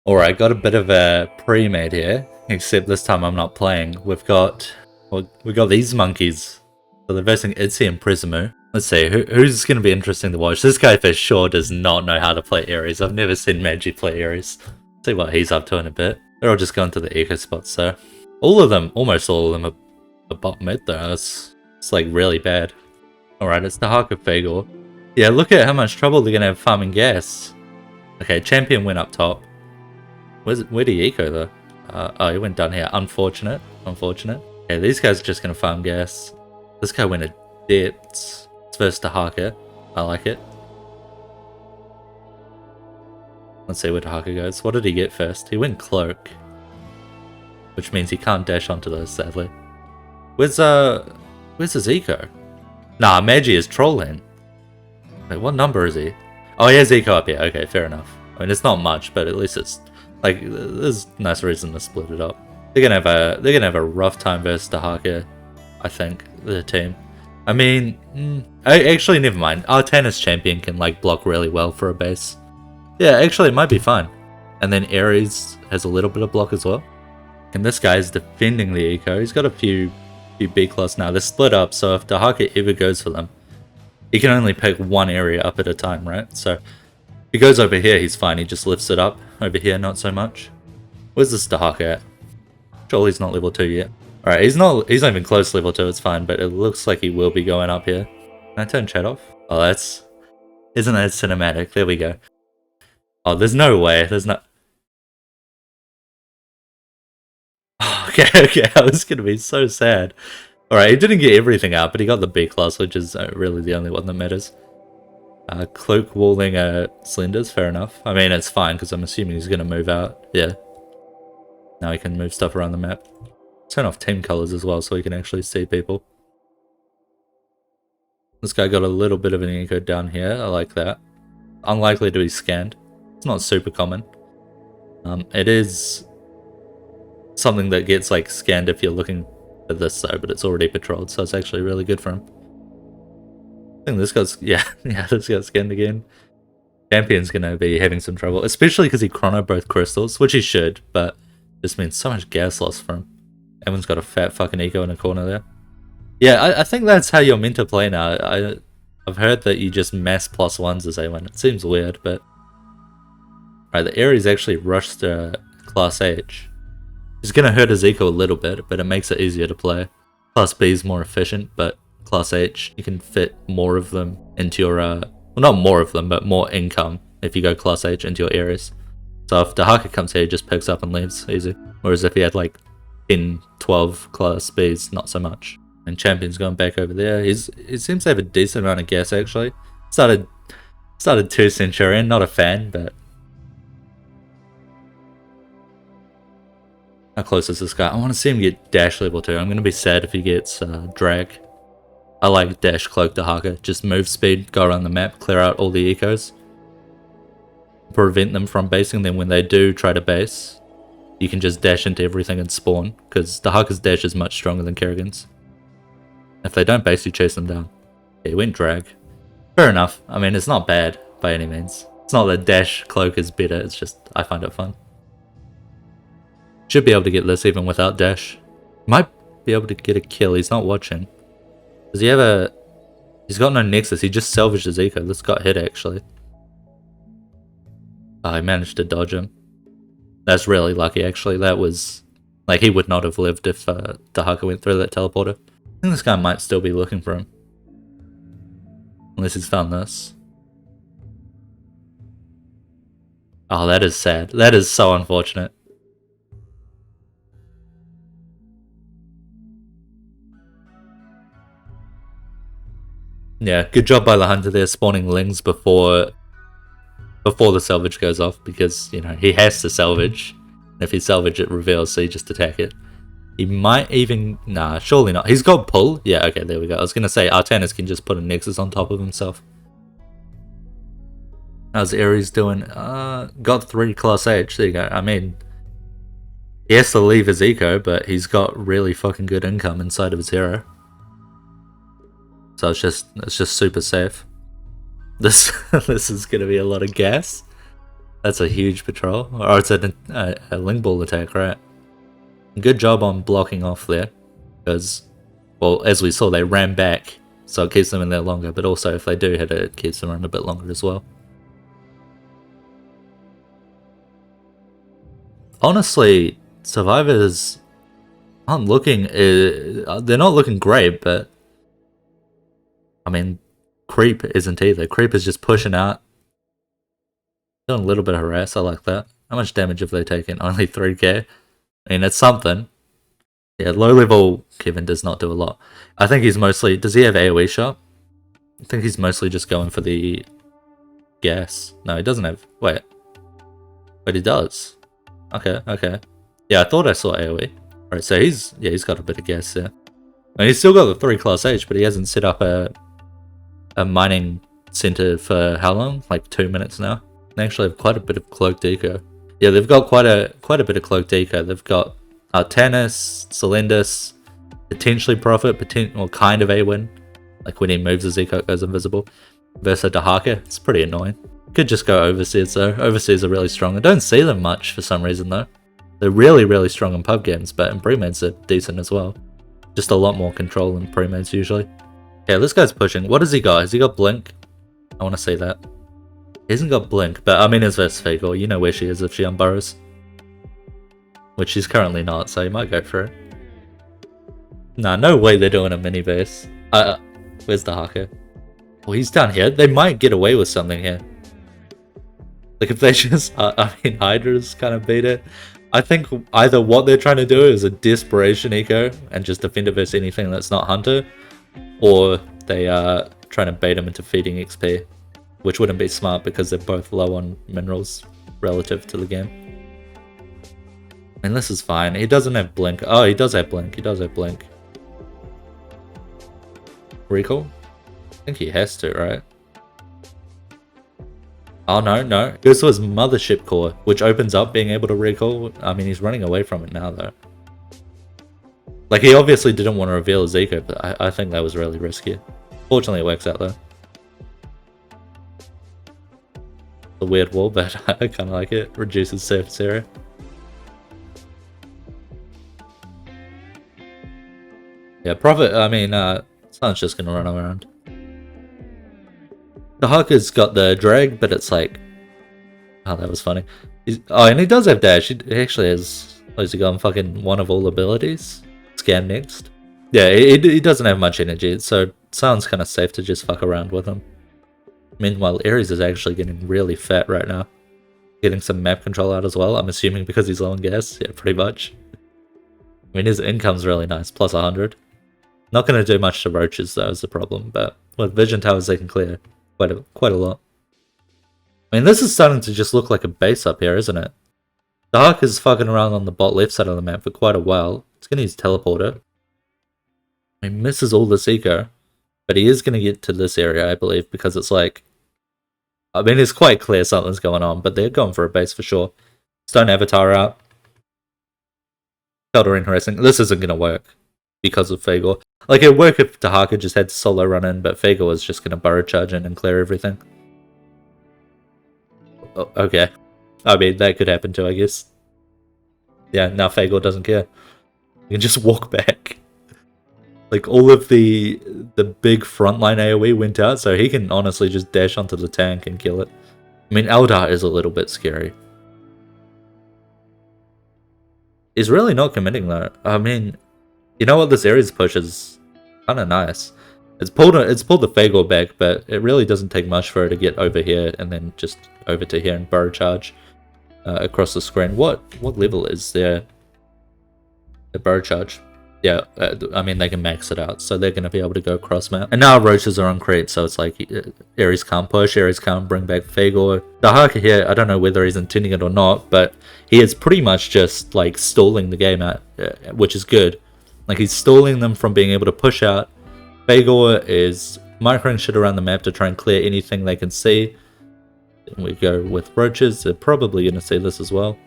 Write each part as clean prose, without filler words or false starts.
Alright, got a bit of a pre-made here, except this time I'm not playing. We've got these monkeys. So they're versing Itzy and Prismu. Let's see, who's going to be interesting to watch? This guy for sure does not know how to play Ares. I've never seen Magi play Ares. See what he's up to in a bit. They're all just going to the eco spots, so all of them, almost all of them are bot mid though. It's like really bad. Alright, it's the Harker Fagor. Yeah, look at how much trouble they're going to have farming gas. Okay, champion went up top. Where did he eco though? Oh, he went down here. Unfortunate. Okay, these guys are just going to farm gas. This guy went a depths. It's versus the Harker. I like it. Let's see where the Harker goes. What did he get first? He went cloak. Which means he can't dash onto those, sadly. Where's his eco? Nah, Magi is trolling. Wait, what number is he? Oh, he has eco up here. Okay, fair enough. I mean, it's not much, but at least it's like there's a nice reason to split it up. They're gonna have a rough time versus the Harker, I think, the team. I mean, actually, never mind. Our tennis champion can like block really well for a base. Yeah, actually, it might be fine. And then Ares has a little bit of block as well. And this guy is defending the eco. He's got a few B class now. They're split up, so if the Harker ever goes for them, he can only pick one area up at a time, right? So if he goes over here, he's fine. He just lifts it up. Over here, not so much. Where's this Dahaka at? Surely he's not level 2 yet. Alright, he's not even close to level 2, it's fine, but it looks like he will be going up here. Can I turn chat off? Oh, isn't that cinematic? There we go. Oh, there's no way. There's no... Okay, I was gonna be so sad. Alright, he didn't get everything out, but he got the B class, which is really the only one that matters. Cloak walling Slenders, fair enough. I mean, it's fine, because I'm assuming he's gonna move out. Yeah. Now he can move stuff around the map. Turn off team colors as well, so he can actually see people. This guy got a little bit of an eco down here, I like that. Unlikely to be scanned. It's not super common. It is something that gets like scanned if you're looking for this though, but it's already patrolled, so it's actually really good for him. I think this guy's, yeah, this guy's scanned again. Champion's gonna be having some trouble, especially because he chrono both crystals, which he should, but this means so much gas loss for him. Everyone's got a fat fucking eco in a corner there. Yeah, I think that's how you're meant to play now. I've heard that you just mass +1s as they win. It seems weird, but... Right, the Ares actually rushed Class H. It's gonna hurt his eco a little bit, but it makes it easier to play. Class B is more efficient, but Class H, you can fit more of them into your... well, not more of them, but more income if you go Class H into your Ares. So if the Harker comes here, he just picks up and leaves, easy. Whereas if he had like 10, 12 Class Bs, not so much. And Champion's going back over there. He seems to have a decent amount of gas actually. Started 2 Centurion, not a fan, but... How close is this guy? I want to see him get dash level 2. I'm going to be sad if he gets drag. I like dash cloak the Harker. Just move speed, go around the map, clear out all the ecos. Prevent them from basing, then when they do try to base, you can just dash into everything and spawn, because the Harker's dash is much stronger than Kerrigan's. If they don't base, you chase them down. Yeah, he went drag. Fair enough. I mean, it's not bad by any means. It's not that dash cloak is better, it's just I find it fun. Should be able to get this even without dash. Might be able to get a kill, he's not watching. Does he have a... He's got no nexus, he just salvaged his eco. This got hit actually. Oh, he managed to dodge him. That's really lucky actually. That was... Like, he would not have lived if the Harker went through that teleporter. I think this guy might still be looking for him. Unless he's found this. Oh, that is sad. That is so unfortunate. Yeah, good job by the hunter there, spawning Lings before the salvage goes off, because, you know, he has to salvage. And if he salvage it reveals, so you just attack it. He might even... Nah, surely not. He's got pull. Yeah, okay, there we go. I was going to say, Artanis can just put a Nexus on top of himself. How's Ares doing? Got 3 Class H. There you go. I mean, he has to leave his eco, but he's got really fucking good income inside of his hero. So it's just super safe. This is going to be a lot of gas. That's a huge patrol. Or it's a Ling Ball attack, right? Good job on blocking off there. Because, well, as we saw, they ran back. So it keeps them in there longer. But also, if they do hit it, it keeps them around a bit longer as well. Honestly, survivors aren't looking... they're not looking great, but... I mean, creep isn't either. Creep is just pushing out. Doing a little bit of harass, I like that. How much damage have they taken? Only 3k? I mean, it's something. Yeah, low level Kevin does not do a lot. I think he's mostly... Does he have AoE shot? I think he's mostly just going for the gas. No, he doesn't have... Wait. But he does. Okay, okay. Yeah, I thought I saw AoE. Alright, so he's got a bit of gas there. And he's still got the 3 class H, but he hasn't set up a mining center for how long? Like 2 minutes now. They actually have quite a bit of cloaked eco. Yeah, they've got quite a bit of cloaked eco. They've got Tannis, Celendis, potentially Prophet, or kind of A-Win. Like when he moves his eco, it goes invisible. Versus Dahaka, it's pretty annoying. Could just go Overseers though. Overseers are really strong. I don't see them much for some reason though. They're really, really strong in pub games, but in Premades are decent as well. Just a lot more control in Premades usually. Yeah, this guy's pushing. What has he got? Has he got Blink? I want to see that. He hasn't got Blink, but I mean it's versus Fagor. You know where she is if she unburrows. Which she's currently not, so you might go for it. Nah, no way they're doing a mini base. Where's the Haka? Oh, he's down here. They might get away with something here. Like if they just... I mean, Hydra's kind of beat it. I think either what they're trying to do is a desperation eco and just defend it versus anything that's not Hunter, or they are trying to bait him into feeding XP, which wouldn't be smart because they're both low on minerals relative to the game. I mean, this is fine. He doesn't have Blink. Oh, he does have Blink. He does have Blink. Recall? I think he has to, right? Oh, no, no. It goes to his Mothership Core, which opens up being able to recall. I mean, he's running away from it now, though. Like, he obviously didn't want to reveal his eco, but I think that was really risky. Fortunately, it works out, though. A weird wall, but I kind of like it. Reduces surface area. Yeah, Prophet, I mean, Sun's just gonna run around. The Hawker's got the drag, but it's like... Oh, that was funny. Oh, and he does have dash. He actually has... He's got fucking one of all abilities. Scan next. Yeah, he doesn't have much energy, so Sun's kind of safe to just fuck around with him. Meanwhile, Ares is actually getting really fat right now. Getting some map control out as well, I'm assuming because he's low on gas. Yeah, pretty much. I mean, his income's really nice, plus 100. Not going to do much to roaches though is the problem, but with vision towers they can clear quite a lot. I mean, this is starting to just look like a base up here, isn't it? Dark is fucking around on the bot left side of the map for quite a while. It's going to use teleporter. He misses all this eco, but he is going to get to this area, I believe, because it's like... I mean, it's quite clear something's going on, but they're going for a base for sure. Stone Avatar out. Eldering harassing. This isn't going to work because of Fagor. Like, it'd work if Dahaka just had to solo run in, but Fagor was just going to burrow charge in and clear everything. Oh, okay. I mean, that could happen too, I guess. Yeah, now Fagor doesn't care. You can just walk back. Like, all of the big frontline AoE went out, so he can honestly just dash onto the tank and kill it. I mean, Eldar is a little bit scary. He's really not committing though. I mean, you know what, this Ares push is kind of nice. It's pulled the Fagor back, but it really doesn't take much for her to get over here and then just over to here and burrow charge across the screen. What level is their burrow charge? Yeah, I mean, they can max it out, so they're going to be able to go cross map. And now roaches are on creep, so it's like Ares can't push, Ares can't bring back Fagor. Dahaka here, I don't know whether he's intending it or not, but he is pretty much just like stalling the game out, which is good. Like, he's stalling them from being able to push out. Fagor is microing shit around the map to try and clear anything they can see. Then we go with roaches, they're probably going to see this as well,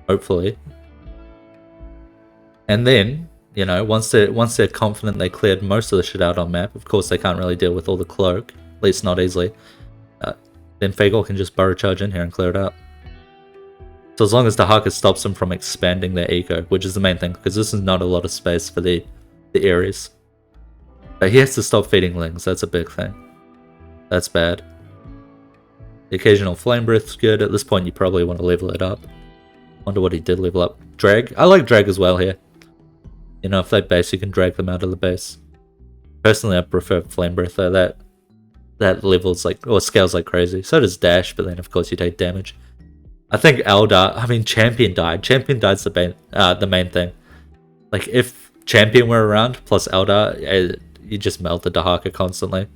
hopefully. And then, you know, once they're confident they cleared most of the shit out on map, of course they can't really deal with all the cloak, at least not easily, then Fagor can just burrow charge in here and clear it out. So as long as the Haka stops them from expanding their eco, which is the main thing, because this is not a lot of space for the Ares. But he has to stop feeding Lings, that's a big thing. That's bad. The occasional Flame Breath's good. At this point you probably want to level it up. Wonder what he did level up. Drag? I like drag as well here. You know, if they base, you can drag them out of the base. Personally, I prefer Flame Breath though. That levels like, or scales like crazy. So does Dash, but then of course you take damage. I think Champion died. Champion died's the main thing. Like, if Champion were around, plus Eldar, you just melt the Dahaka constantly.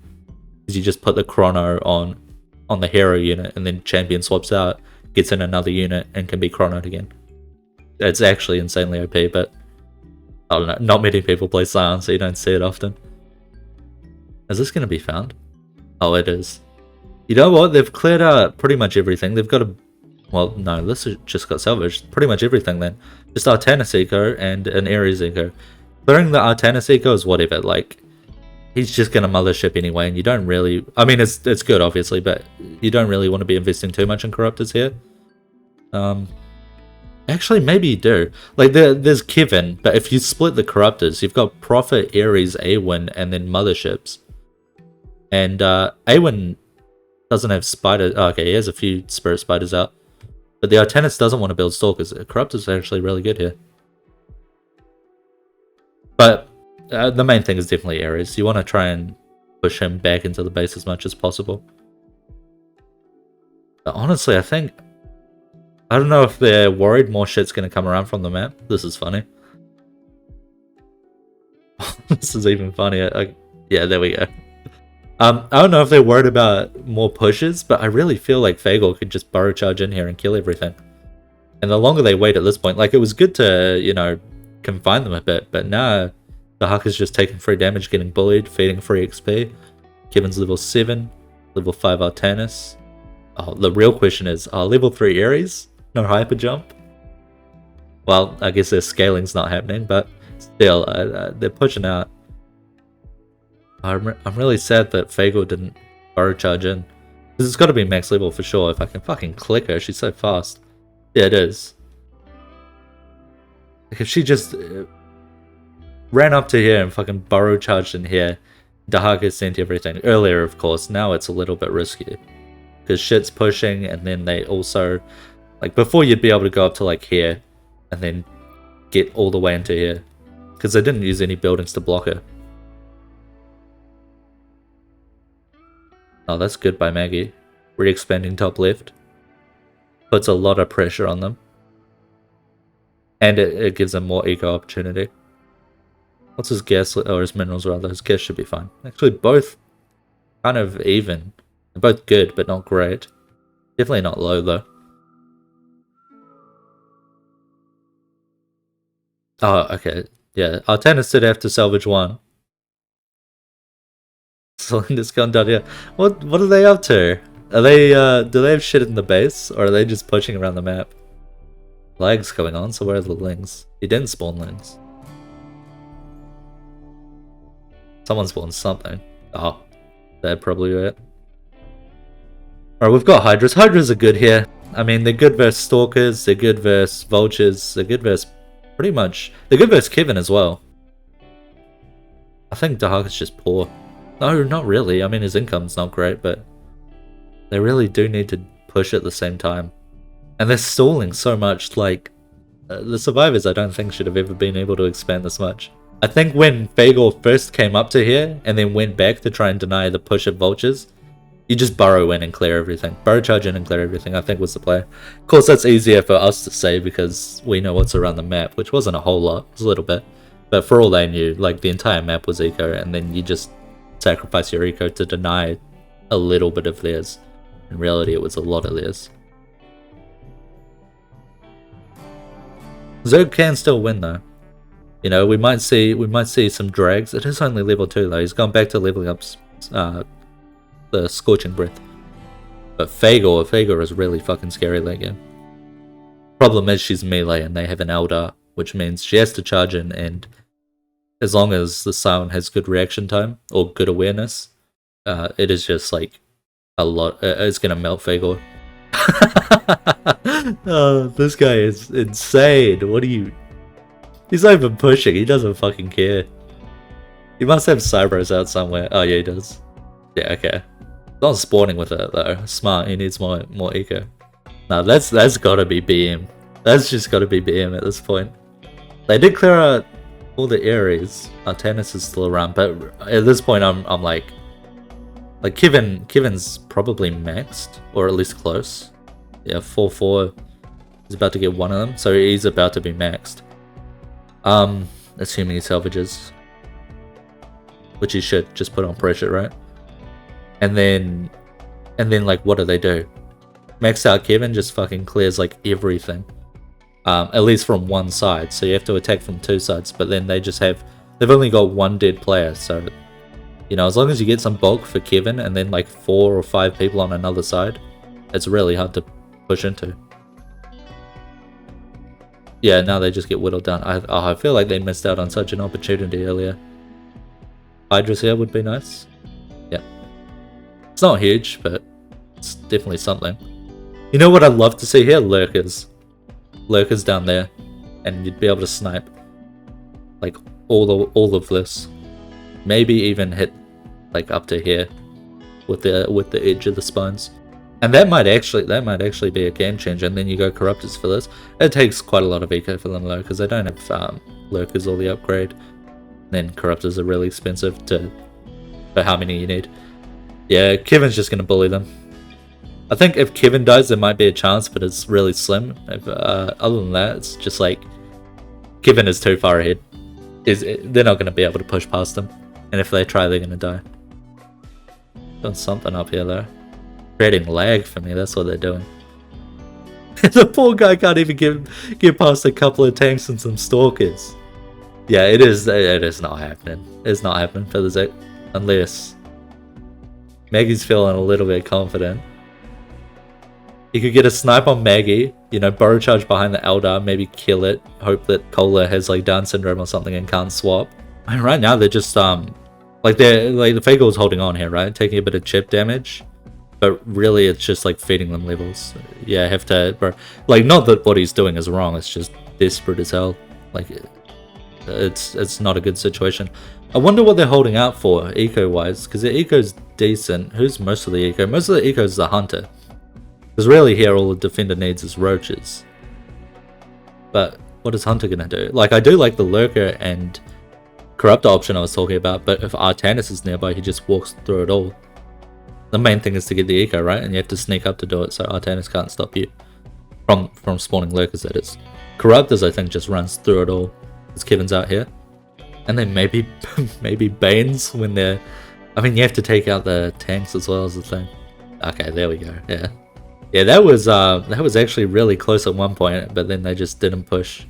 Because you just put the Chrono on the hero unit, and then Champion swaps out, gets in another unit, and can be chronoed again. It's actually insanely OP, but I don't know, not many people play Scion, so you don't see it often. Is this going to be found? Oh, it is. You know what? They've cleared out pretty much everything. They've got a... Well, no, this just got salvaged. Pretty much everything then. Just Artanis Eco and an Ares Eco. Clearing the Artanis Eco is whatever, like... He's just going to mothership anyway, and you don't really... I mean, it's good, obviously, but you don't really want to be investing too much in Corruptors here. Actually, maybe you do. Like, there's Kevin, but if you split the Corruptors, you've got Prophet, Ares, Awen, and then Motherships. And Awen doesn't have spiders. Oh, okay, he has a few Spirit Spiders out. But the Artanis doesn't want to build Stalkers. Corruptors are actually really good here. But... the main thing is definitely Ares. You want to try and push him back into the base as much as possible. But honestly, I don't know if they're worried more shit's going to come around from the map. This is funny. This is even funnier. Yeah, there we go. I don't know if they're worried about more pushes, but I really feel like Fagor could just burrow charge in here and kill everything. And the longer they wait at this point, like, it was good to, you know, confine them a bit, but now... The Haka's just taking free damage, getting bullied, feeding free XP. Kevin's level 7, level 5 Artanis. Oh, the real question is, level 3 Ares? No hyper jump? Well, I guess their scaling's not happening, but still, they're pushing out. I'm really sad that Fagor didn't burrow charge in. Because it's got to be max level for sure. If I can fucking click her, she's so fast. Yeah, it is. Like, if she just... ran up to here and fucking burrow charged in here. Dahaka sent everything. Earlier, of course. Now it's a little bit risky. Because shit's pushing, and then they also... Like, before you'd be able to go up to, like, here. And then get all the way into here. Because they didn't use any buildings to block her. Oh, that's good by Maggie. Re-expanding top left. Puts a lot of pressure on them. And it gives them more eco opportunity. What's his gas, or his minerals rather? His gas should be fine. Actually, both kind of even. They're both good, but not great. Definitely not low, though. Oh, okay. Yeah, Artanis did have to salvage one. Celinda's gone down here. What are they up to? Are they, do they have shit in the base? Or are they just pushing around the map? Lag's going on, so where are the Lings? He didn't spawn Lings. Someone spawned something. Oh, they're probably it. Alright, we've got Hydras. Hydras are good here. I mean, they're good versus Stalkers, they're good versus Vultures, they're good versus pretty much... They're good versus Kevin as well. I think Dahaka's just poor. No, not really. I mean, his income's not great, but... They really do need to push at the same time. And they're stalling so much, like... the survivors I don't think should have ever been able to expand this much. I think when Fagor first came up to here, and then went back to try and deny the push of Vultures, you just burrow in and clear everything. Burrow charge in and clear everything, I think was the play. Of course, that's easier for us to say because we know what's around the map, which wasn't a whole lot, it was a little bit. But for all they knew, like, the entire map was eco, and then you just sacrifice your eco to deny a little bit of theirs. In reality, it was a lot of theirs. Zerg can still win though. You know, we might see some drags. It is only level 2 though. He's gone back to leveling up the Scorching Breath. But Fagor is really fucking scary late game. Problem is she's melee and they have an Eldar, which means she has to charge in, and as long as the Scion has good reaction time or good awareness, it is just like a lot. It's gonna melt Fagor. Oh, this guy is insane. What are you... He's not even pushing. He doesn't fucking care. He must have Cybros out somewhere. Oh, yeah, he does. Yeah, okay. Not spawning with it, though. Smart. He needs more eco. No, that's gotta be BM. That's just gotta be BM at this point. They did clear out all the areas. Artanis is still around, but at this point, I'm like Kevin's probably maxed, or at least close. Yeah, 4-4 is about to get one of them, so he's about to be maxed. Assuming he salvages, which he should. Just put on pressure, right? And then like, what do they do? Maxed out Kevin just fucking clears like everything, at least from one side. So you have to attack from two sides, but then they've only got one dead player, so. You know, as long as you get some bulk for Kevin and then like 4 or 5 people on another side, it's really hard to push into. Yeah, now they just get whittled down. I feel like they missed out on such an opportunity earlier. Hydra's here would be nice. Yeah. It's not huge, but it's definitely something. You know what I'd love to see here? Lurkers. Lurkers down there. And you'd be able to snipe like all of this. Maybe even hit like up to here with the edge of the spines, and that might actually be a game changer. And then you go Corruptors for this. It takes quite a lot of eco for them though, because they don't have Lurkers or the upgrade. And then Corruptors are really expensive for how many you need. Yeah, Kevin's just gonna bully them. I think if Kevin dies, there might be a chance, but it's really slim. Other than that, it's just like Kevin is too far ahead. They're not gonna be able to push past him. And if they try, they're gonna die. Doing something up here though. Creating lag for me, that's what they're doing. The poor guy can't even get past a couple of tanks and some stalkers. Yeah, it is not happening. It's not happening for the Zek. Unless Maggie's feeling a little bit confident. You could get a snipe on Maggie, you know, burrow charge behind the Eldar, maybe kill it, hope that Cola has like Down syndrome or something and can't swap. And right now they're just like the Fagor's holding on here, right? Taking a bit of chip damage. But really it's just like feeding them levels. Yeah, I have to, bro. Like, not that what he's doing is wrong, it's just desperate as hell. Like, it's not a good situation. I wonder what they're holding out for, eco-wise, because their eco's decent. Who's most of the eco? Most of the eco is the Hunter. Because really here all the defender needs is roaches. But what is Hunter gonna do? Like, I do like the Lurker and Corruptor option I was talking about, but if Artanis is nearby, he just walks through it all. The main thing is to get the eco, right? And you have to sneak up to do it, so Artanis can't stop you. From spawning Lurkers, that is. Corruptors, I think, just runs through it all. Because Kevin's out here. And then maybe maybe Banes when they're... I mean, you have to take out the tanks as well as the thing. Okay, there we go, yeah. Yeah, that was actually really close at one point, but then they just didn't push.